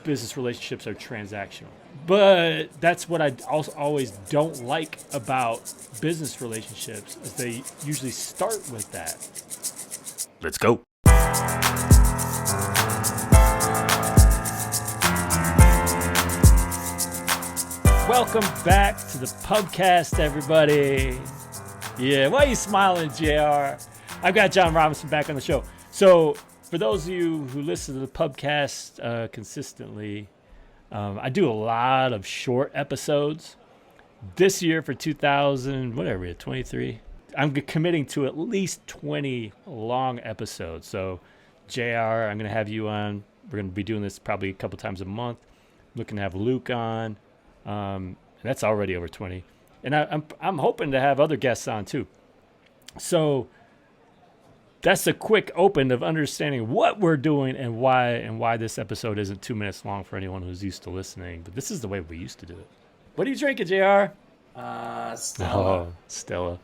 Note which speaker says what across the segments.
Speaker 1: business relationships are transactional. But that's what I also always don't like about business relationships is they usually start with that. Let's go. Welcome back to the pubcast, everybody. Yeah, why are you smiling, JR? I've got John Robinson back on the show. So for those of you who listen to the pubcast consistently, I do a lot of short episodes. This year for 2023, I'm committing to at least 20 long episodes. So JR, I'm going to have you on. We're going to be doing this probably a couple times a month. Looking to have Luke on. That's already over 20. And I'm hoping to have other guests on too. So that's a quick open of understanding what we're doing and why this episode isn't 2 minutes long for anyone who's used to listening. But this is the way we used to do it. What are you drinking, JR?
Speaker 2: Stella.
Speaker 1: Oh, Stella.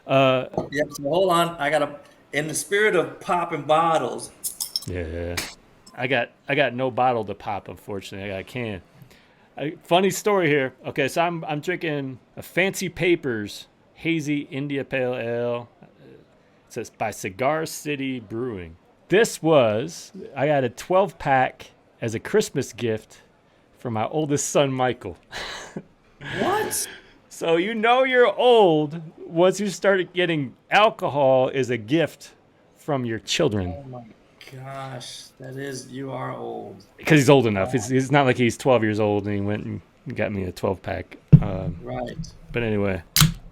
Speaker 2: Yep. So hold on. I gotta, in the spirit of popping bottles.
Speaker 1: Yeah. I got no bottle to pop, unfortunately. I got a can. Funny story here. Okay, so I'm drinking a Fancy Papers Hazy India Pale Ale. It says by Cigar City Brewing. I got a 12-pack as a Christmas gift for my oldest son, Michael.
Speaker 2: What?
Speaker 1: So you know you're old once you start getting alcohol as a gift from your children.
Speaker 2: Oh my gosh, you are old.
Speaker 1: Because he's old enough. It's not like he's 12 years old and he went and got me a 12-pack.
Speaker 2: Right.
Speaker 1: But anyway.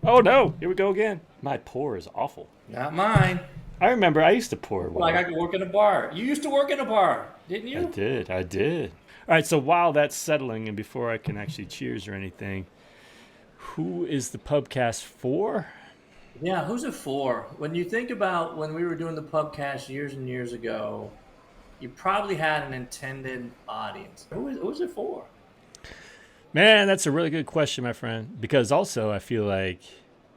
Speaker 1: Oh, no. Here we go again. My pour is awful.
Speaker 2: Not mine.
Speaker 1: I remember I used to pour.
Speaker 2: Like I could work in a bar. You used to work in a bar, didn't you?
Speaker 1: I did. All right, so while that's settling and before I can actually cheers or anything, who is the pubcast for?
Speaker 2: Yeah, who's it for? When you think about when we were doing the pubcast years and years ago, you probably had an intended audience. Who's it for?
Speaker 1: Man, that's a really good question, my friend. Because also I feel like,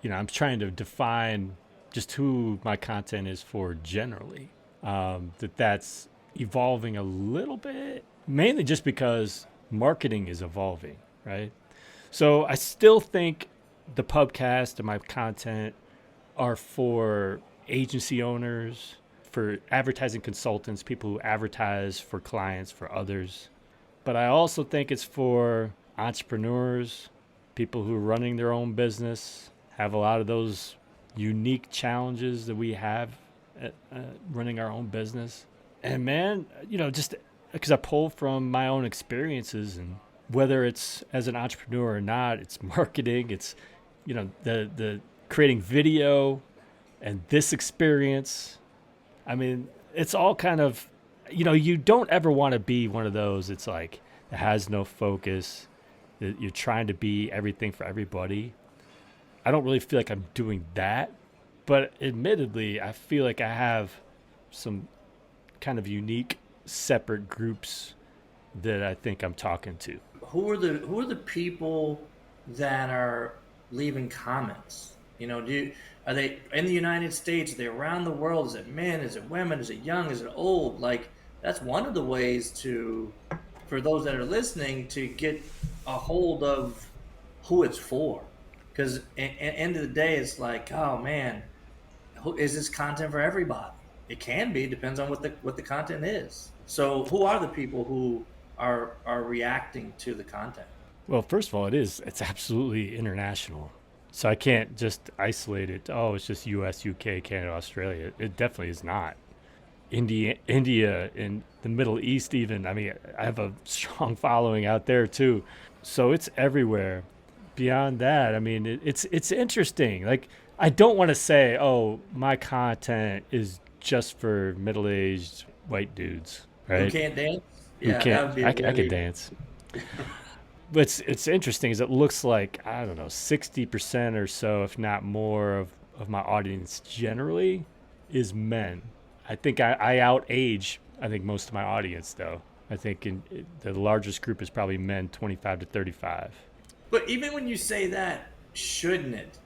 Speaker 1: I'm trying to define just who my content is for generally. That's evolving a little bit, mainly just because marketing is evolving, right? So I still think the pubcast and my content are for agency owners, for advertising consultants, people who advertise for clients, for others. But I also think it's for entrepreneurs, people who are running their own business, have a lot of those unique challenges that we have at running our own business. And man, just because I pull from my own experiences, and whether it's as an entrepreneur or not, it's marketing, it's, the creating video and this experience. I mean, it's all kind of, you don't ever want to be one of those. It's like, it has no focus. You're trying to be everything for everybody. I don't really feel like I'm doing that. But admittedly, I feel like I have some kind of unique, separate groups that I think I'm talking to.
Speaker 2: Who are the people that are leaving comments? Are they in the United States? Are they around the world? Is it men? Is it women? Is it young? Is it old? Like, that's one of the ways for those that are listening to get a hold of who it's for. Because at the end of the day, it's like, oh man, is this content for everybody? It can be, depends on what the content is. So who are the people who are reacting to the content?
Speaker 1: Well, first of all, it's absolutely international. So I can't just isolate it. Oh, it's just US, UK, Canada, Australia. It definitely is not. India, and the Middle East even. I mean, I have a strong following out there too. So it's everywhere. Beyond that, I mean, it's interesting. Like, I don't want to say, oh, my content is just for middle-aged white dudes, right?
Speaker 2: Who can't dance?
Speaker 1: Who
Speaker 2: Yeah,
Speaker 1: can't?
Speaker 2: that would be
Speaker 1: I could dance. But it's interesting is it looks like, I don't know, 60% or so, if not more, of my audience generally is men. I think I out-age, most of my audience, though. I think the largest group is probably men 25 to 35.
Speaker 2: But even when you say that, shouldn't it?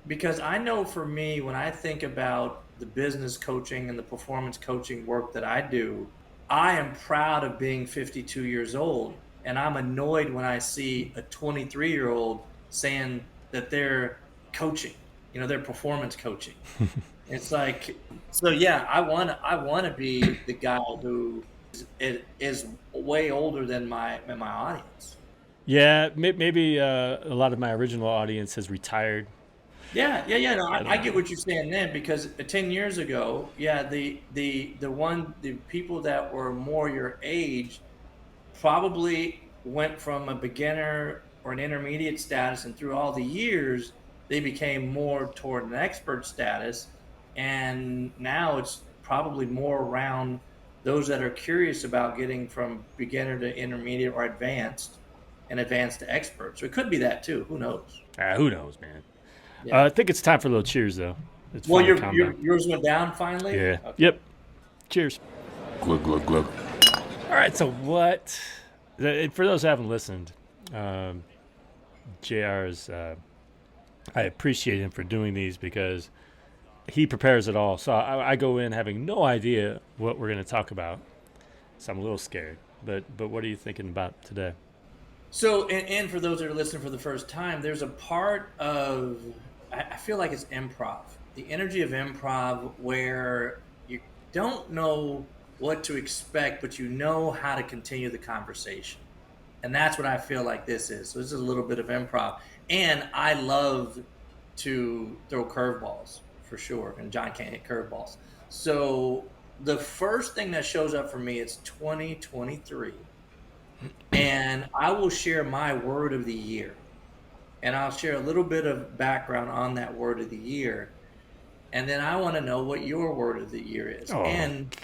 Speaker 2: Because I know for me, when I think about the business coaching and the performance coaching work that I do, I am proud of being 52 years old, and I'm annoyed when I see a 23-year-old saying that they're coaching, they're performance coaching. It's like, so yeah, I want to be the guy who is way older than my audience.
Speaker 1: Yeah, maybe a lot of my original audience has retired.
Speaker 2: Yeah, yeah, yeah. No,
Speaker 1: I
Speaker 2: I
Speaker 1: don't
Speaker 2: get
Speaker 1: know.
Speaker 2: what you're saying then, because 10 years ago, yeah, the people that were more your age probably went from a beginner or an intermediate status, and through all the years, they became more toward an expert status, and now it's probably more around those that are curious about getting from beginner to intermediate or advanced, and advanced to expert. So it could be that too. Who knows?
Speaker 1: Who knows, man?
Speaker 2: Yeah.
Speaker 1: I think it's time for a little cheers, though. It's
Speaker 2: Well,
Speaker 1: finally calmed down.
Speaker 2: yours went down finally.
Speaker 1: Yeah.
Speaker 2: Okay.
Speaker 1: Yep. Cheers.
Speaker 3: Glug, glug, glug.
Speaker 1: All right. So what? For those who haven't listened, JR's. I appreciate him for doing these because he prepares it all. So I go in having no idea what we're going to talk about. So I'm a little scared. But what are you thinking about today?
Speaker 2: So, and for those that are listening for the first time, there's a part of, I feel like it's improv, the energy of improv, where you don't know what to expect, but you know how to continue the conversation. And that's what I feel like this is. So, this is a little bit of improv. And I love to throw curveballs for sure. And John can't hit curveballs. So, the first thing that shows up for me is 2023, and I will share my word of the year. And I'll share a little bit of background on that word of the year. And then I want to know what your word of the year is.
Speaker 1: Oh,
Speaker 2: And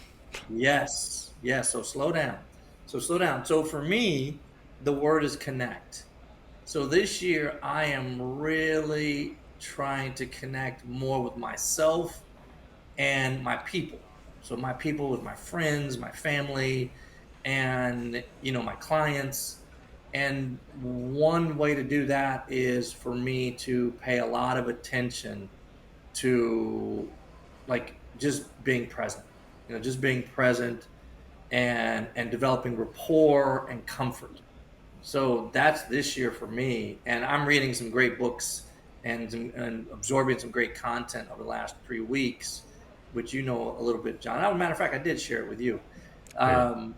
Speaker 2: yes, yes. So slow down. So slow down. So for me, the word is connect. So this year, I am really trying to connect more with myself and my people. So my people with my friends, my family, and my clients. And one way to do that is for me to pay a lot of attention to, like, just being present. Just being present, and developing rapport and comfort. So that's this year for me, and I'm reading some great books, and absorbing some great content over the last 3 weeks, which a little bit, John. As a matter of fact, I did share it with you.
Speaker 1: great.
Speaker 2: Um,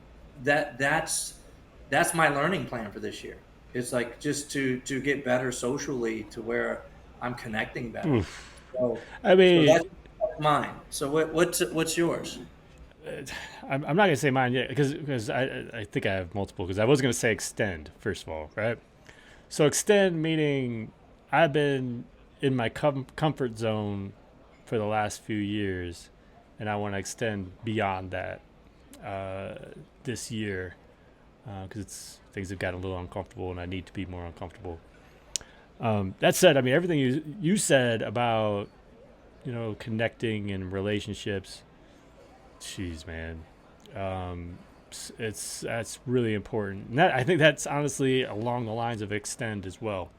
Speaker 2: that's my learning plan for this year. It's like just to get better socially, to where I'm connecting better.
Speaker 1: Oof.
Speaker 2: So
Speaker 1: I
Speaker 2: so
Speaker 1: mean,
Speaker 2: that's mine. So what's yours?
Speaker 1: I'm not gonna say mine yet because I think I have multiple because I was gonna say extend first of all, right? So extend meaning I've been in my comfort zone for the last few years, and I want to extend beyond that this year because things have gotten a little uncomfortable, and I need to be more uncomfortable. That said, I mean everything you said about connecting and relationships. Jeez, man, that's really important. And I think that's honestly along the lines of extend as well.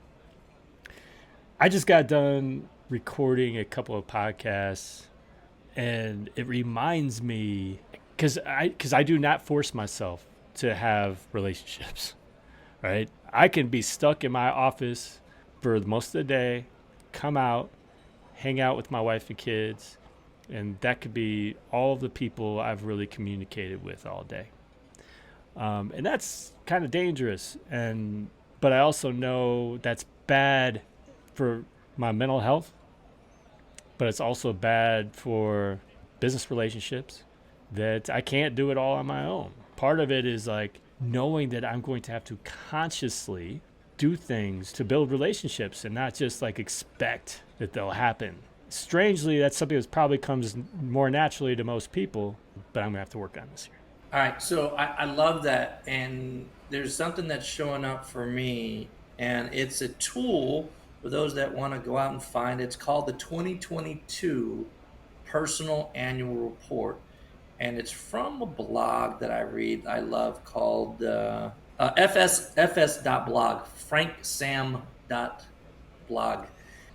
Speaker 1: I just got done recording a couple of podcasts, and it reminds me because I do not force myself to have relationships. Right, I can be stuck in my office for most of the day, come out, hang out with my wife and kids, and that could be all of the people I've really communicated with all day. And that's kind of dangerous. But I also know that's bad for my mental health, but it's also bad for business relationships. That I can't do it all on my own. Part of it is like knowing that I'm going to have to consciously do things to build relationships and not just like expect that they'll happen. Strangely, that's something that probably comes more naturally to most people, but I'm gonna have to work on this year.
Speaker 2: All right, so I love that, and there's something that's showing up for me, and it's a tool for those that want to go out and find it. It's called the 2022 Personal Annual Report, and it's from a blog that I read, I love, called fs.blog, franksam.blog.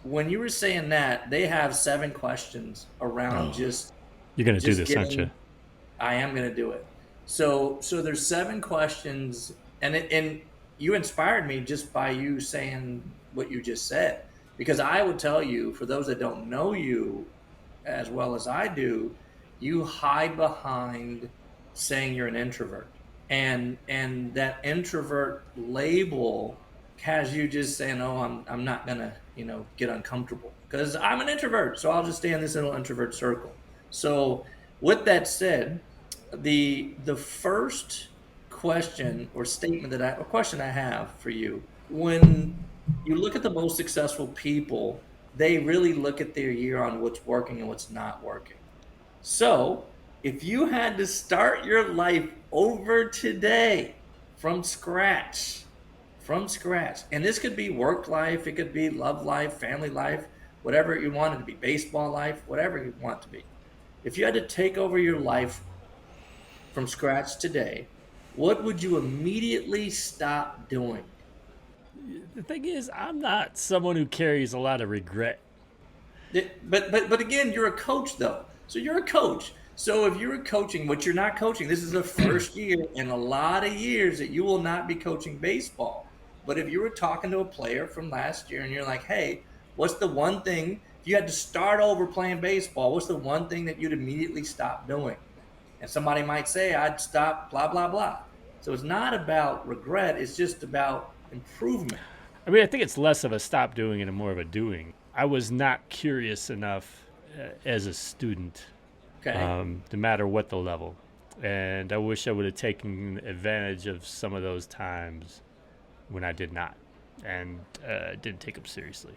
Speaker 2: When you were saying that, they have 7 questions around
Speaker 1: Oh,
Speaker 2: just
Speaker 1: you're gonna do
Speaker 2: just
Speaker 1: this, aren't you?
Speaker 2: getting. I am going to do it. So there's 7 questions, and you inspired me just by you saying what you just said. Because I would tell you, for those that don't know you as well as I do, you hide behind saying you're an introvert. And that introvert label has you just saying, "Oh, I'm not gonna, get uncomfortable because I'm an introvert, so I'll just stay in this little introvert circle." So, with that said, the first question or statement or question I have for you, when you look at the most successful people, they really look at their year on what's working and what's not working. So, if you had to start your life over today from scratch, and this could be work life, it could be love life, family life, whatever you want it to be, baseball life, whatever you want it to be. If you had to take over your life from scratch today, what would you immediately stop doing?
Speaker 1: The thing is, I'm not someone who carries a lot of regret.
Speaker 2: But again, you're a coach though. So you're a coach. So if you're coaching, what you're not coaching, this is the first year in a lot of years that you will not be coaching baseball. But if you were talking to a player from last year and you're like, hey, what's the one thing, if you had to start over playing baseball, what's the one thing that you'd immediately stop doing? And somebody might say, I'd stop blah, blah, blah. So it's not about regret, it's just about improvement.
Speaker 1: I mean, I think it's less of a stop doing and more of a doing. I was not curious enough as a student,
Speaker 2: Okay.
Speaker 1: no matter what the level. And I wish I would have taken advantage of some of those times when I did not and didn't take them seriously.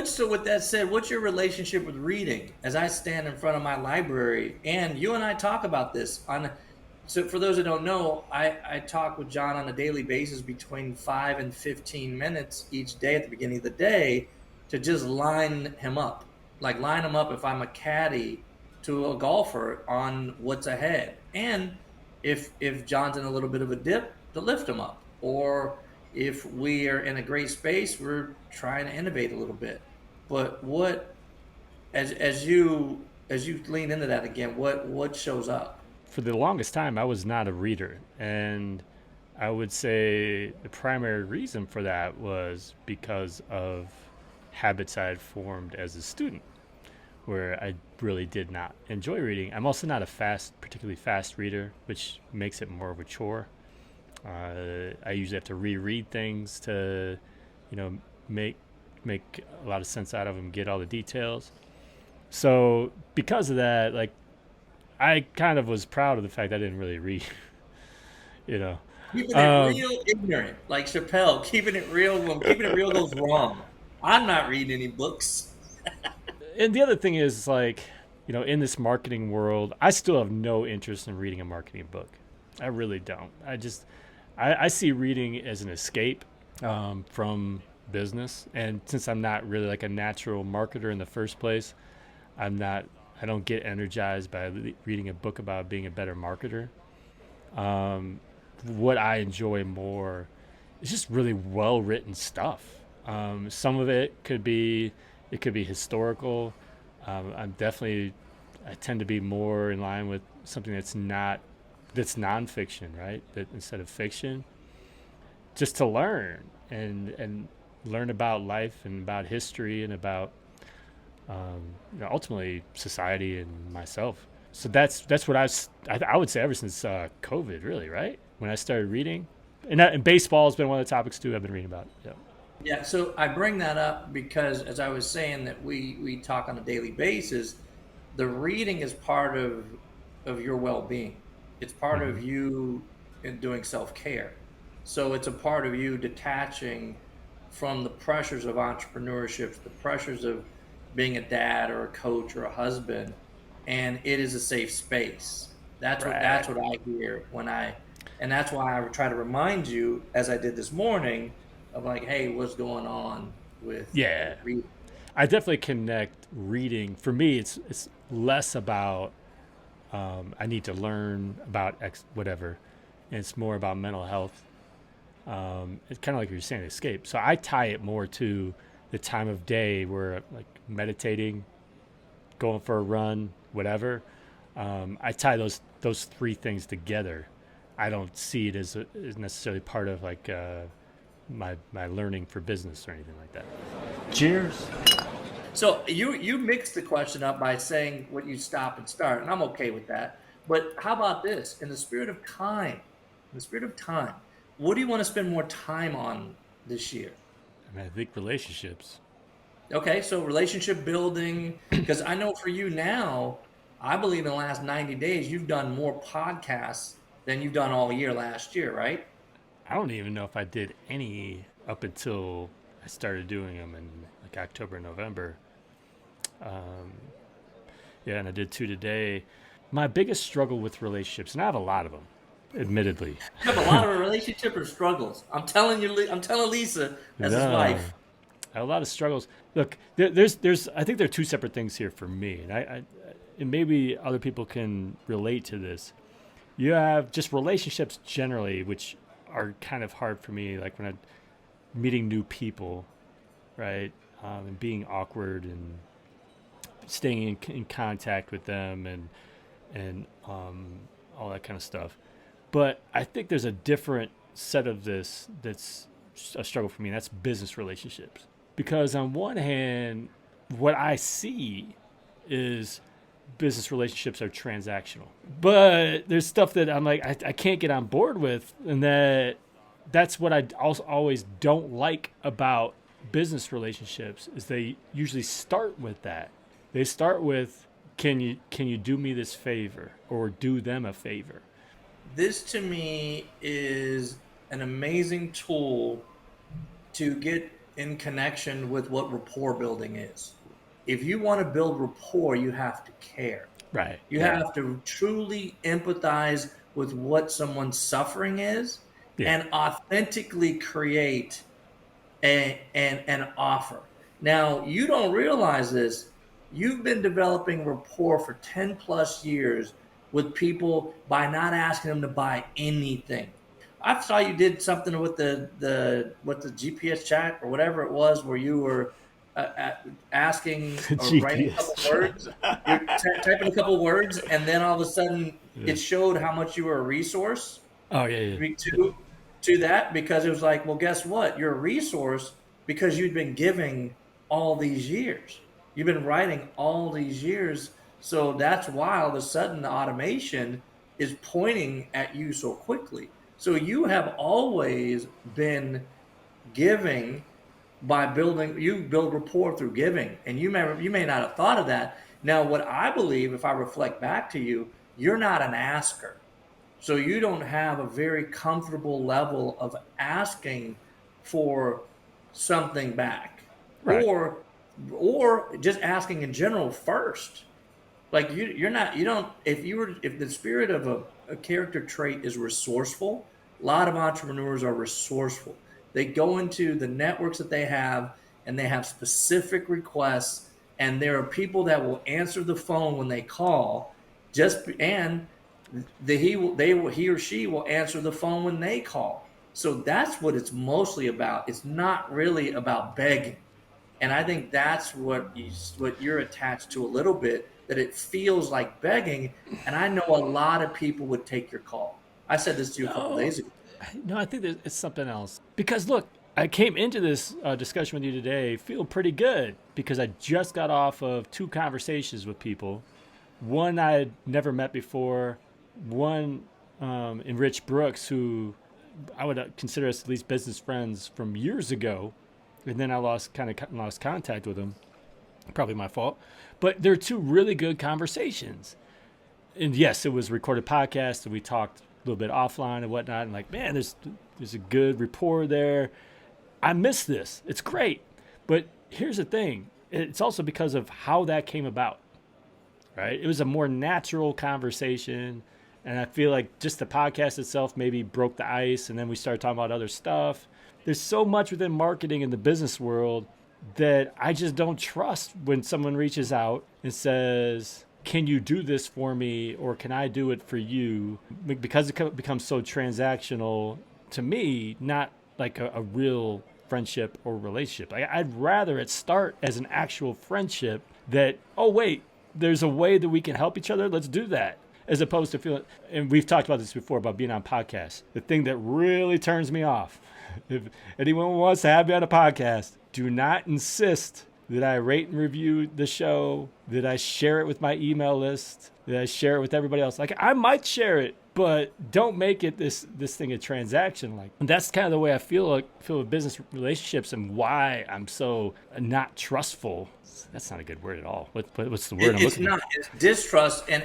Speaker 2: So with that said, what's your relationship with reading? As I stand in front of my library, and you and I talk about this on. So for those that don't know, I talk with John on a daily basis between 5 and 15 minutes each day at the beginning of the day to just line him up, like line him up if I'm a caddy to a golfer on what's ahead, and if John's in a little bit of a dip, to lift him up, or if we are in a great space, we're trying to innovate a little bit. But what as you lean into that again, what shows up?
Speaker 1: For the longest time, I was not a reader. And I would say the primary reason for that was because of habits I had formed as a student, where I really did not enjoy reading. I'm also not a particularly fast reader, which makes it more of a chore. I usually have to reread things to, you know, make make a lot of sense out of them, get all the details. So because of that, like I kind of was proud of the fact that I didn't really read. you know,
Speaker 2: Keeping it
Speaker 1: um,
Speaker 2: real ignorant, like Chappelle. Keeping it real when keeping it real goes wrong. I'm not reading any books.
Speaker 1: and the other thing is like, in this marketing world, I still have no interest in reading a marketing book. I really don't. I see reading as an escape from business, and since I'm not really like a natural marketer in the first place, I'm not. I don't get energized by reading a book about being a better marketer. Um, what I enjoy more is just really well written stuff. Some of it could be historical. I'm definitely I tend to be more in line with something that's nonfiction, right? That instead of fiction, just to learn and learn about life and about history and about ultimately society and myself. So that's what I would say ever since COVID, really, right? When I started reading, and baseball has been one of the topics too I've been reading about. Yeah.
Speaker 2: Yeah, so I bring that up because, as I was saying, that we talk on a daily basis. The reading is part of your well-being. It's part
Speaker 1: Mm-hmm.
Speaker 2: of you in doing self-care. So it's a part of you detaching from the pressures of entrepreneurship, the pressures of being a dad or a coach or a husband, and it is a safe space.
Speaker 1: Right.
Speaker 2: That's what I hear and that's why I try to remind you, as I did this morning, of like, hey, what's going on with
Speaker 1: Yeah.
Speaker 2: reading?
Speaker 1: I definitely connect reading. For me, it's less about I need to learn about X whatever. And it's more about mental health. It's kind of like you're saying, escape. So I tie it more to the time of day where like meditating, going for a run, whatever. I tie those three things together. I don't see it as necessarily part of like my learning for business or anything like that. Cheers.
Speaker 2: So you mixed the question up by saying what you stop and start, and I'm okay with that. But how about this? In the spirit of time, what do you want to spend more time on this year?
Speaker 1: I mean, I think relationships.
Speaker 2: Okay, so relationship building, because I know for you now, I believe in the last 90 days, you've done more podcasts than you've done all year last year, right?
Speaker 1: I don't even know if I did any up until I started doing them in like October, November. Um, yeah, and I did two today. My biggest struggle with relationships, and I have a lot of them, admittedly.
Speaker 2: You have a lot of relationship or struggles. I'm telling you, I'm telling Lisa as his
Speaker 1: No,
Speaker 2: wife.
Speaker 1: I have a lot of struggles. Look, there's. I think there are two separate things here for me, and maybe other people can relate to this. You have just relationships generally, which are kind of hard for me. Like when I'm meeting new people, right, and being awkward and staying in contact with them and all that kind of stuff. But I think there's a different set of this that's a struggle for me, and that's business relationships. Because on one hand, what I see is business relationships are transactional. But there's stuff that I'm like, I can't get on board with, and that's what I also always don't like about business relationships is they usually start with that. They start with, can you do me this favor or do them a favor?
Speaker 2: This to me is an amazing tool to get in connection with what rapport building is. If you want to build rapport, you have to care.
Speaker 1: Right.
Speaker 2: You
Speaker 1: Yeah.
Speaker 2: have to truly empathize with what someone's suffering is
Speaker 1: Yeah.
Speaker 2: and authentically create an offer. Now, you don't realize this. You've been developing rapport for 10 plus years with people by not asking them to buy anything. I saw you did something with the GPS chat or whatever it was where you were asking or writing a couple
Speaker 1: GPS.
Speaker 2: words. You're typing a couple words, and then all of a sudden
Speaker 1: Yeah.
Speaker 2: it showed how much you were a resource
Speaker 1: Oh yeah, yeah.
Speaker 2: to that, because it was like, well, guess what? You're a resource because you've been giving all these years. You've been writing all these years. So that's why all of a sudden the automation is pointing at you so quickly. So you have always been giving by building, you build rapport through giving. And you may not have thought of that. Now, what I believe, if I reflect back to you, you're not an asker. So you don't have a very comfortable level of asking for something back,
Speaker 1: Right.
Speaker 2: or just asking in general first. Like you're not, you don't, if the spirit of a character trait is resourceful, a lot of entrepreneurs are resourceful. They go into the networks that they have and they have specific requests, and there are people that will answer the phone when they call, and he or she will answer the phone when they call. So that's what it's mostly about. It's not really about begging. And I think that's what you're attached to a little bit, that it feels like begging. And I know a lot of people would take your call. I said this to you a couple
Speaker 1: No,
Speaker 2: days ago.
Speaker 1: no, I think it's something else. Because look, I came into this discussion with you today feel pretty good because I just got off of two conversations with people. One I had never met before. One in Rich Brooks, who I would consider us at least business friends from years ago, and then I lost contact with him. Probably my fault, but they're two really good conversations. And yes, it was a recorded podcast, and we talked a little bit offline and whatnot. And like, man, there's a good rapport there. I miss this. It's great, but here's the thing: it's also because of how that came about. Right? It was a more natural conversation. And I feel like just the podcast itself maybe broke the ice, and then we started talking about other stuff. There's so much within marketing in the business world that I just don't trust when someone reaches out and says, can you do this for me, or can I do it for you? Because it becomes so transactional to me, not like a real friendship or relationship. I'd rather it start as an actual friendship that, oh, wait, there's a way that we can help each other, let's do that. As opposed to feeling, and we've talked about this before about being on podcasts. The thing that really turns me off, if anyone wants to have me on a podcast, do not insist that I rate and review the show, that I share it with my email list, that I share it with everybody else. Like, I might share it, but don't make it this thing a transaction. Like, and that's kind of the way I feel with business relationships and why I'm so not trustful. That's not a good word at all. What's the word I'm looking for?
Speaker 2: It's distrust, and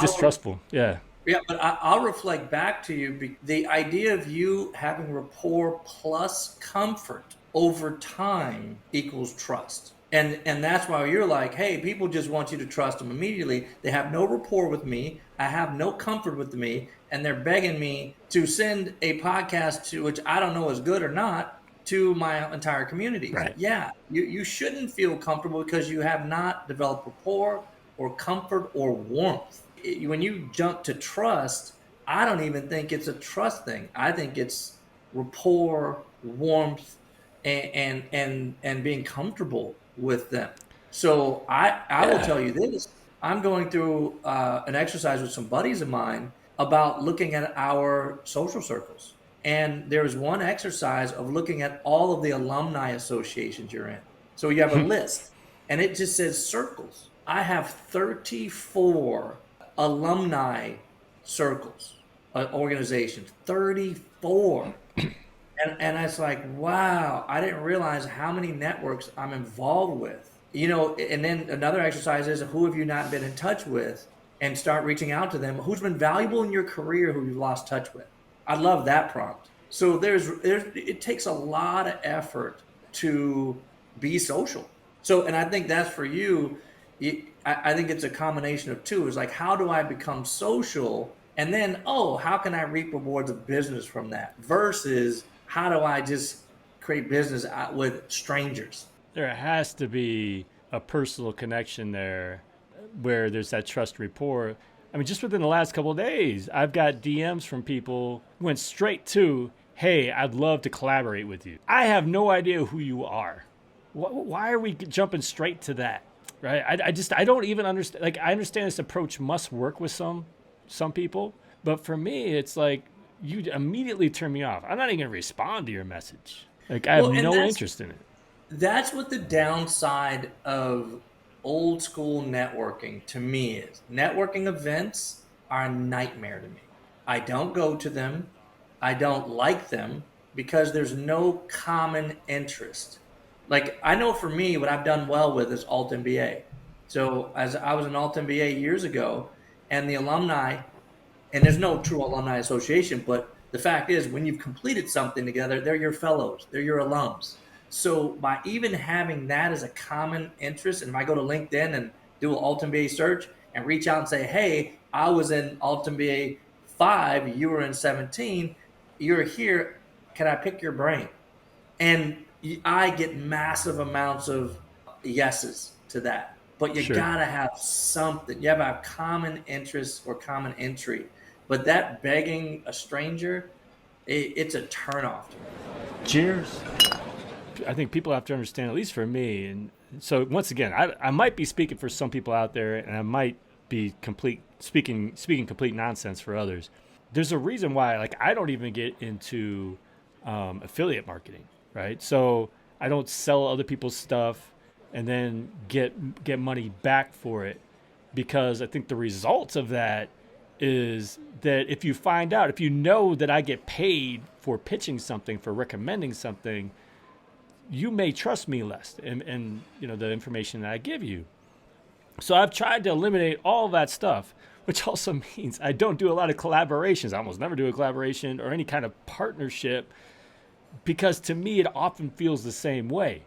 Speaker 1: distrustful. Yeah.
Speaker 2: Yeah, but I'll reflect back to you the idea of you having rapport plus comfort over time equals trust. And that's why you're like, hey, people just want you to trust them immediately. They have no rapport with me. I have no comfort with me. And they're begging me to send a podcast to which I don't know is good or not to my entire community.
Speaker 1: Right.
Speaker 2: Yeah, you shouldn't feel comfortable because you have not developed rapport or comfort or warmth. When you jump to trust, I don't even think it's a trust thing. I think it's rapport, warmth, and being comfortable with them. So I will tell you this. I'm going through an exercise with some buddies of mine about looking at our social circles. And there's one exercise of looking at all of the alumni associations you're in. So you have a list, and it just says circles. I have 34 alumni circles, organizations, 34. And it's like, wow, I didn't realize how many networks I'm involved with. And then another exercise is who have you not been in touch with, and start reaching out to them. Who's been valuable in your career who you've lost touch with? I love that prompt. So it takes a lot of effort to be social. So, and I think that's for you. I think it's a combination of two. It's like, how do I become social? And then, how can I reap rewards of business from that? Versus, how do I just create business with strangers?
Speaker 1: There has to be a personal connection there where there's that trust rapport. I mean, just within the last couple of days, I've got DMs from people who went straight to, hey, I'd love to collaborate with you. I have no idea who you are. Why are we jumping straight to that? Right? I don't even understand. Like, I understand this approach must work with some people, but for me, it's like, you immediately turn me off. I'm not even going to respond to your message. Like, I have no interest in it.
Speaker 2: That's what the downside of old school networking to me is. Networking events are a nightmare to me. I don't go to them. I don't like them because there's no common interest. Like, I know for me, what I've done well with is Alt MBA. So as I was in Alt MBA years ago, and the alumni, and there's no true alumni association, but the fact is, when you've completed something together, they're your fellows, they're your alums. So by even having that as a common interest, and if I go to LinkedIn and do an Alt MBA search and reach out and say, hey, I was in Alt MBA 5, you were in 17, you're here, can I pick your brain? And I get massive amounts of yeses to that. But you gotta have something. You have a common interest or common entry. But that begging a stranger, it's a turnoff to me.
Speaker 1: Cheers. I think people have to understand, at least for me, and so once again, I might be speaking for some people out there, and I might be speaking complete nonsense for others. There's a reason why, like, I don't even get into affiliate marketing, right? So I don't sell other people's stuff and then get money back for it, because I think the results of that is that if you know that I get paid for pitching something, for recommending something, you may trust me less and the information that I give you. So I've tried to eliminate all that stuff, which also means I don't do a lot of collaborations. I almost never do a collaboration or any kind of partnership, because to me it often feels the same way.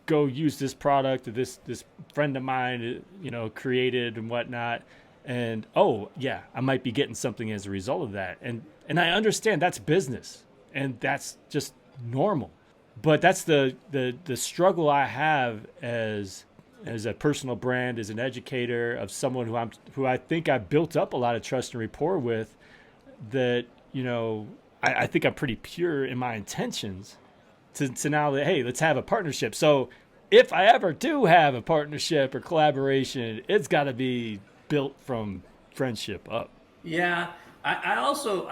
Speaker 1: Go use this product that this friend of mine created and whatnot, and I might be getting something as a result of that. And I understand that's business and that's just normal. But that's the struggle I have as a personal brand, as an educator, of someone who I think I built up a lot of trust and rapport with, that I think I'm pretty pure in my intentions to now that, hey, let's have a partnership. So if I ever do have a partnership or collaboration, it's got to be built from friendship up.
Speaker 2: Yeah, I also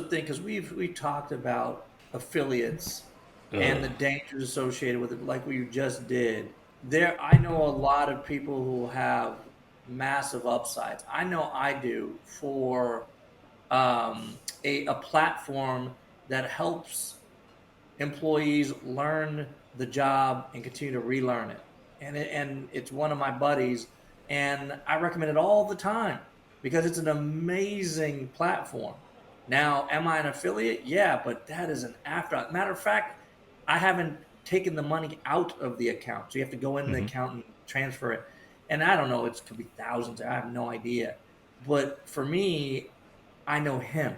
Speaker 2: think because we talked about affiliates and
Speaker 1: Ugh.
Speaker 2: the dangers associated with it, like we just did. I know a lot of people who have massive upsides. I know I do for a platform that helps employees learn the job and continue to relearn it. And it's one of my buddies, and I recommend it all the time because it's an amazing platform. Now, am I an affiliate? Yeah, but that is an after. Matter of fact, I haven't taken the money out of the account, so you have to go in the
Speaker 1: Mm-hmm.
Speaker 2: account and transfer it. And I don't know, it could be thousands. I have no idea. But for me, I know him.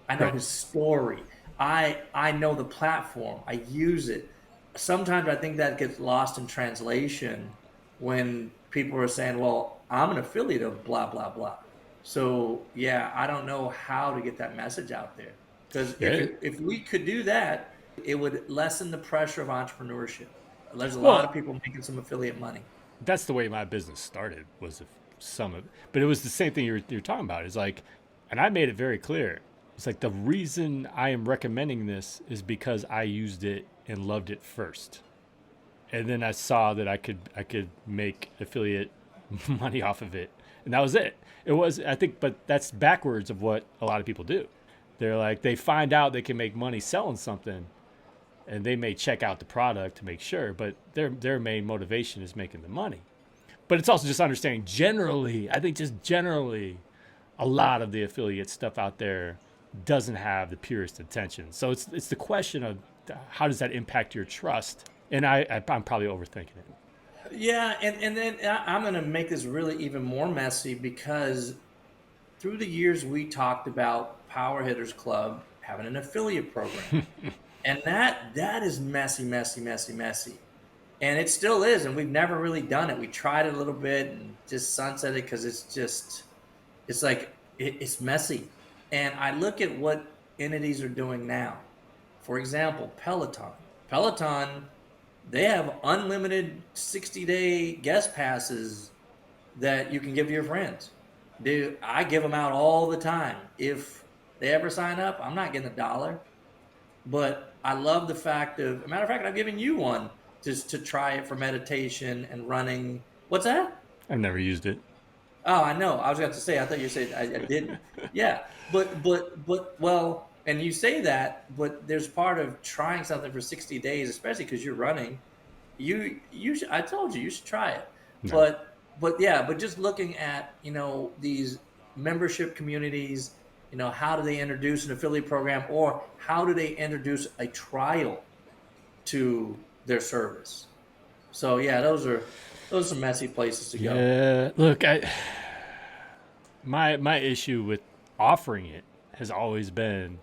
Speaker 2: I know
Speaker 1: Right.
Speaker 2: his story. I know the platform. I use it. Sometimes I think that gets lost in translation when people are saying, "Well, I'm an affiliate of blah blah blah." So yeah, I don't know how to get that message out there because
Speaker 1: Yeah.
Speaker 2: if we could do that, it would lessen the pressure of entrepreneurship. There's a lot
Speaker 1: Well,
Speaker 2: of people making some affiliate money.
Speaker 1: that's the way my business started. Was some of, but it was the same thing you're talking about. It's like, and I made it very clear. It's like the reason I am recommending this is because I used it and loved it first, and then I saw that I could make affiliate money off of it, and that was it. It was, I think, but that's backwards of what a lot of people do. They're like, they find out they can make money selling something, and they may check out the product to make sure, but their main motivation is making the money. But it's also just understanding generally, I think just generally, a lot of the affiliate stuff out there doesn't have the purest intention. So it's the question of how does that impact your trust? And I'm probably overthinking it.
Speaker 2: Yeah, and then I'm going to make this really even more messy because through the years we talked about Power Hitters Club having an affiliate program. And that is messy, messy, messy, messy. And it still is, and we've never really done it. We tried it a little bit and just sunset it because it's like it's messy. And I look at what entities are doing now. For example, Peloton. Peloton, they have unlimited 60-day guest passes that you can give to your friends. Dude, I give them out all the time. If they ever sign up, I'm not getting a dollar. But I love the fact of, a matter of fact, I've given you one just to try it for meditation and running. What's that?
Speaker 1: I've never used it.
Speaker 2: Oh, I know. I was going to say, I thought you said I didn't. Yeah, well, and you say that, but there's part of trying something for 60 days, especially because you're running. You should, I told you should try it,
Speaker 1: No.
Speaker 2: but yeah, but just looking at these membership communities, how do they introduce an affiliate program, or how do they introduce a trial to their service? So yeah, those are some messy places to go.
Speaker 1: Yeah. Look, my issue with offering it has always been,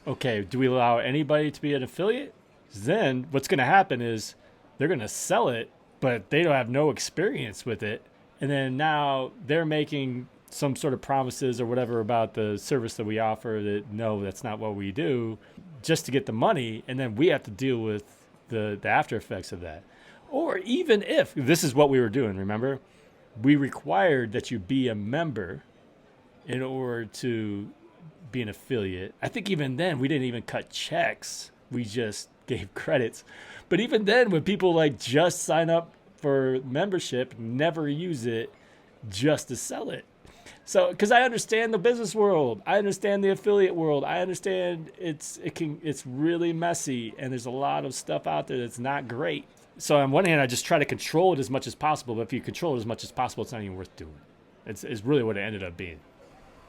Speaker 1: okay, do we allow anybody to be an affiliate? Then what's going to happen is they're going to sell it, but they don't have no experience with it. And then now they're making some sort of promises or whatever about the service that we offer that no, that's not what we do, just to get the money. And then we have to deal with the after effects of that. Or even if this is what we were doing, remember? We required that you be a member in order to be an affiliate. I think even then we didn't even cut checks. We just gave credits. But even then, when people like just sign up for membership, never use it just to sell it. So, because I understand the business world, I understand the affiliate world, I understand it's really messy, and there's a lot of stuff out there that's not great. So on one hand, I just try to control it as much as possible. But if you control it as much as possible, it's not even worth doing. It's really what it ended up being.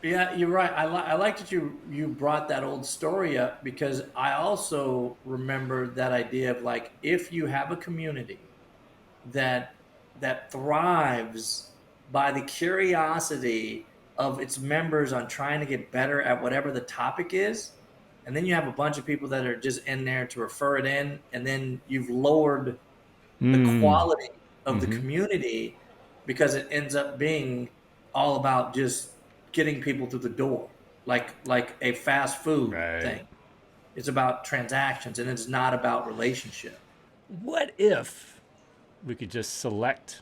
Speaker 2: Yeah, you're right. I like that you brought that old story up because I also remember that idea of like if you have a community that thrives by the curiosity of its members on trying to get better at whatever the topic is, and then you have a bunch of people that are just in there to refer it in, and then you've lowered the
Speaker 1: Mm.
Speaker 2: quality of the
Speaker 1: Mm-hmm.
Speaker 2: community because it ends up being all about just getting people through the door, like a fast food
Speaker 1: Right.
Speaker 2: thing. It's about transactions and it's not about relationship.
Speaker 1: What if? we could just select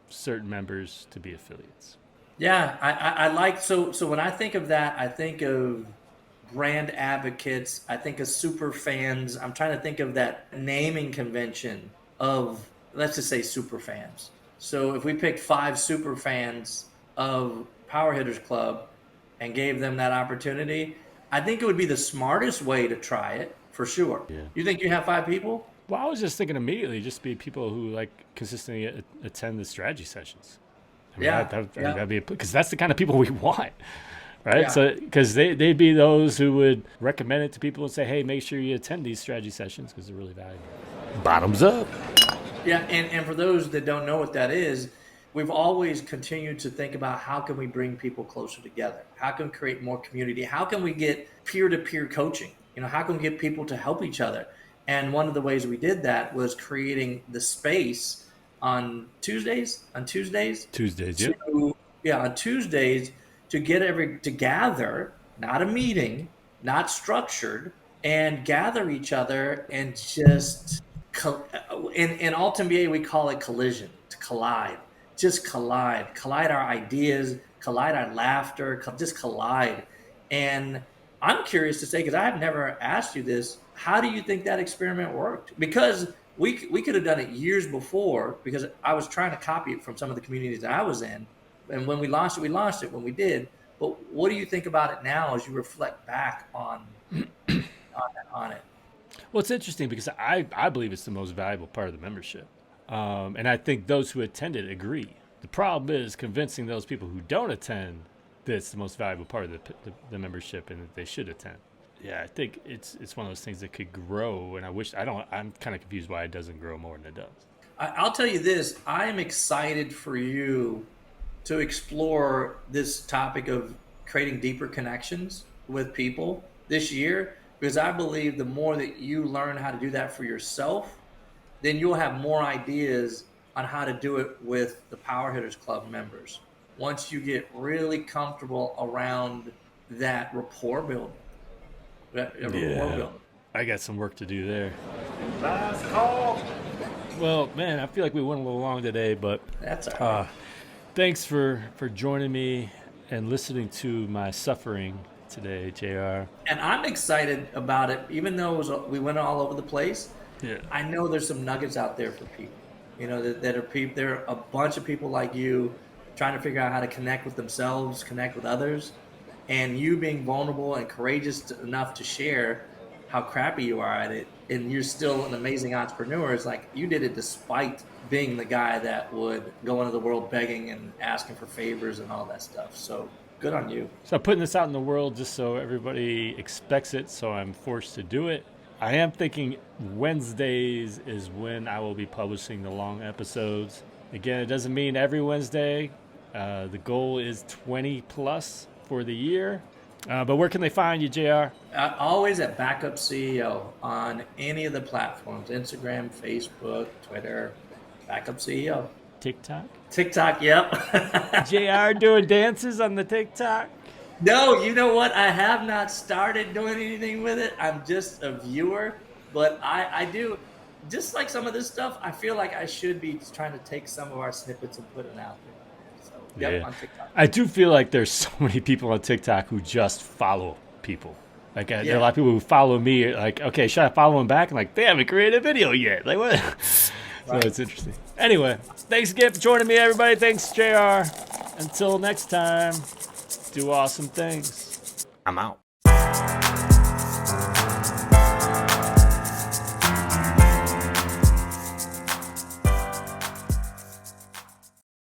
Speaker 1: certain members to be affiliates.
Speaker 2: Yeah, I like so when I think of that, I think of brand advocates, I think of super fans. I'm trying to think of that naming convention of, let's just say, super fans. So if we picked 5 super fans of Power Hitters Club and gave them that opportunity, I think it would be the smartest way to try it for sure.
Speaker 1: Yeah.
Speaker 2: You think you have 5 people?
Speaker 1: Well, I was just thinking immediately just be people who like consistently attend the strategy sessions. I mean,
Speaker 2: Yeah,
Speaker 1: that'd be because that's the kind of people we want, right?
Speaker 2: yeah.
Speaker 1: So because they'd be those who would recommend it to people and say, hey, make sure you attend these strategy sessions because they're really valuable. Bottoms up.
Speaker 2: Yeah, and for those that don't know what that is, we've always continued to think about how can we bring people closer together? How can we create more community? How can we get peer-to-peer coaching? How can we get people to help each other? And one of the ways we did that was creating the space on Tuesdays.
Speaker 1: Tuesdays, yep.
Speaker 2: On Tuesdays to to gather, not a meeting, not structured, and gather each other and just in Alt MBA we call it collision, to collide, just collide our ideas, collide our laughter, just collide. And I'm curious to say, because I have never asked you this, how do you think that experiment worked? Because we could have done it years before, because I was trying to copy it from some of the communities that I was in. And when we launched it when we did. But what do you think about it now as you reflect back on it?
Speaker 1: Well, it's interesting because I believe it's the most valuable part of the membership. And I think those who attended agree. The problem is convincing those people who don't attend that it's the most valuable part of the membership and that they should attend. Yeah, I think it's one of those things that could grow, and I'm kind of confused why it doesn't grow more than it does.
Speaker 2: I'll tell you this, I am excited for you to explore this topic of creating deeper connections with people this year, because I believe the more that you learn how to do that for yourself, then you'll have more ideas on how to do it with the Power Hitters Club members. Once you get really comfortable around that rapport building.
Speaker 1: I got some work to do there.
Speaker 2: Last call.
Speaker 1: Well, man, I feel like we went a little long today, but
Speaker 2: that's all right.
Speaker 1: Thanks for joining me and listening to my suffering today, JR.
Speaker 2: And I'm excited about it, even though we went all over the place.
Speaker 1: Yeah.
Speaker 2: I know there's some nuggets out there for people. That are people. There are a bunch of people like you trying to figure out how to connect with themselves, connect with others, and you being vulnerable and courageous enough to share how crappy you are at it, and you're still an amazing entrepreneur. It's like you did it despite being the guy that would go into the world begging and asking for favors and all that stuff. So good on you.
Speaker 1: So I'm putting this out in the world just so everybody expects it, so I'm forced to do it. I am thinking Wednesdays is when I will be publishing the long episodes. Again, it doesn't mean every Wednesday. The goal is 20 plus for the year. But where can they find you, JR?
Speaker 2: Always at Backup CEO on any of the platforms, Instagram, Facebook, Twitter, Backup CEO. TikTok, yep.
Speaker 1: JR doing dances on the TikTok?
Speaker 2: No, you know what? I have not started doing anything with it. I'm just a viewer, but I do, just like some of this stuff, I feel like I should be trying to take some of our snippets and put it out there. So, yep, on TikTok.
Speaker 1: I do feel like there's so many people on TikTok who just follow people. Like there are a lot of people who follow me. Like, okay, should I follow them back? And like, they haven't created a video yet. Like, what? So it's interesting. Anyway, thanks again for joining me, everybody. Thanks, JR. Until next time, do awesome things. I'm out.